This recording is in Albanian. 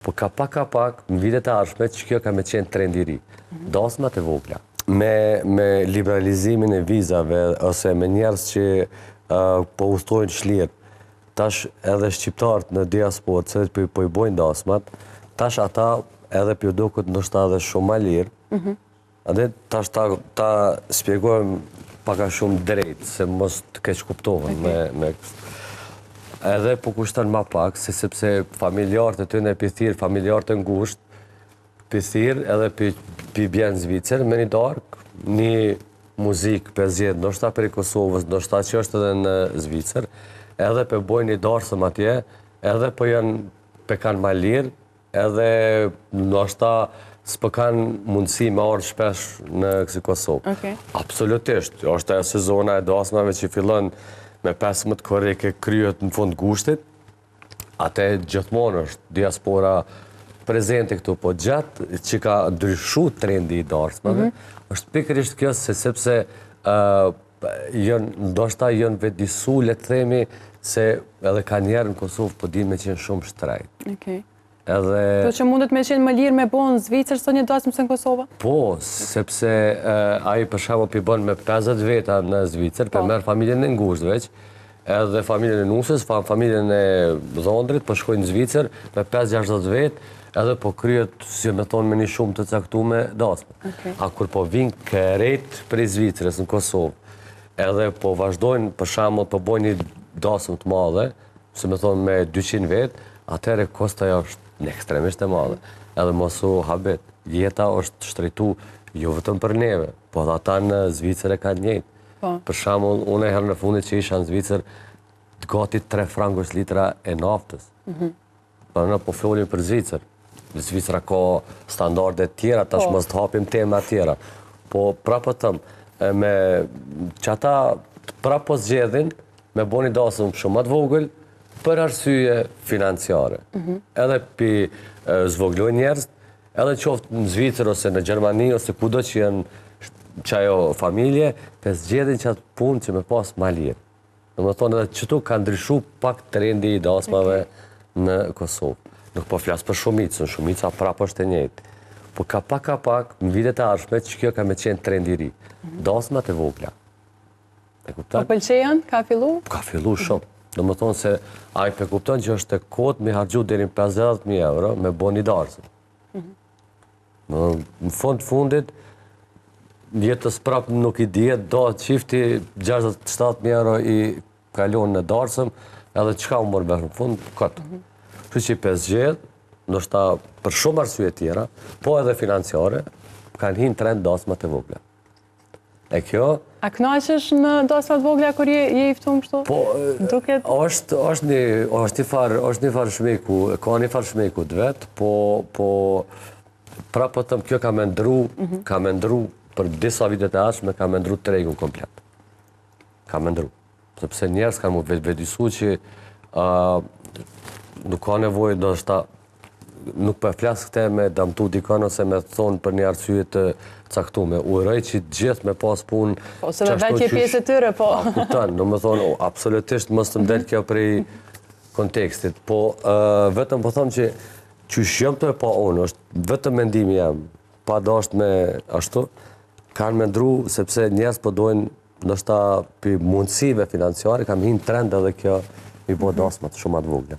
Po ka pak, në vitet e ardhshme që kjo ka me qenë trend i ri. Dasmat e vogla. Me liberalizimin e vizave, ose me njerëz që po udhtojnë shlirë, tash edhe shqiptarët në diasporë, cilët po i bojnë dasmat, tash ata edhe për duket ndoshta edhe shumë ma lirë, edhe tash ta spjegojmë paka shumë drejt, se mos të keq kuptohen me edhe po kushton ma pak, sepse familjarët e tyne pithirë, familjarët e ngusht, pithirë edhe pi bjenë Zvicër, me një darkë, një muzikë për zjedë, ndoshta për i Kosovës, ndoshta që është edhe në Zvicër, edhe për bojnë një darësëm atje, edhe për janë për kanë ma lirë, edhe ndoshta s'pë kanë mundësi me orë shpesh në kësi Kosovë. Absolutisht, është e sezona e dasmave që fillon me 15 koreke kryet në fund gushtit, atë gjithmonë është diaspora prezente këtu, po gjatë që ka ndryshu trendi i dasmave, është pikërisht kjo se sepse ndoshta jënë vedisu, le të themi, se edhe ka njerë në Kosovë po di me qenë shumë shtrejt. Po që mundet me qenë më lirë me bo në Zvicër së një dasmë se në Kosova? Po, sepse aji për shamo pi bon me 50 veta në Zvicër, për merë familjen e ngusht veç, edhe familjen e nusës, familjen e dhondrit, për shkojnë në Zvicër me 5-60 vetë, edhe po kryet, si me thonë, me një shumë të caktume dasmë. A kur po vinë kërejt për i Zvicërës në Kosovë, edhe po vazhdojnë për shamo të bojnë një dasmë të madhe, si me thonë me 200 vetë, atëre kostaja është në ekstremisht e madhe. Edhe mosu habet, jeta është shtrejtu jo vetëm për neve, po dhe ata në Zvicër e ka njëjtë. Për shamull, unë e herë në fundit që isha në Zvicër, të gati 3 frangos litra e naftës. Për në po fjolim për Zvicër. Zvicëra ka standarde tjera, tash mos të hapim tema tjera. Po prapë tëmë, me që ata prapë po zgjedhin, me boni dasëm shumë atë vogël, për arsye financiare. Edhe për zvoglojnë njerëz, edhe qoftë në Zvicër ose në Gjermani, ose kudo që janë qajo familje, për zgjedhin që atë punë që me pas ma lirë. Në më thonë edhe qëtu ka ndryshu pak trendi i dasmave në Kosovë. Nuk po flasë për shumicën, shumica prapë është e njëjtë. Po ka pak, në vitet e ardhshme, që kjo ka me qenë trendi i ri. Dasmat e vogla. Po pëlqejen? Ka fillu? Ka fillu shumë. Në më thonë se a i përkupton që është e kotë me hargju deri në 50.000 euro me bo një darësën. Në fundit, jetës prapë nuk i djetë, do qifti 67.000 euro i kalon në darësëm, edhe qka më mërë në fund, këtë. Që që i 50, nështë për shumë arsye tjera, po edhe financiare, kanë hinë trend dasmat e vogla. E kjo... A knaqesh në dasmat vogla kur je i ftuar kështu? Po, është një farë shmeku, ka një farë shmeku të vetë, po prapë tëmë kjo ka me ndru për disa vitet e ardhshme, ka me ndru tregun komplet. Ka me ndru. Sepse njerës kanë mu vedisu që nuk ka nevojë, nuk për flasë këte me damtu dikon ose me thonë për një arsye të caktume. Uroj që gjithë me pas punë... Po, se me vetë je pjesë e tyre, po... Kuptan, në më thonë, absolutisht mos të mdelë kjo prej kontekstit. Po, vetëm po thonë që shjem të e pa unë, është vetëm mendimi jam, pa dasht me ashtu, kanë me ndru, sepse njerës po dojnë, nështë ta për mundësive financiare, kam hinë trend edhe kjo i bo dasmat shumë atë vogla.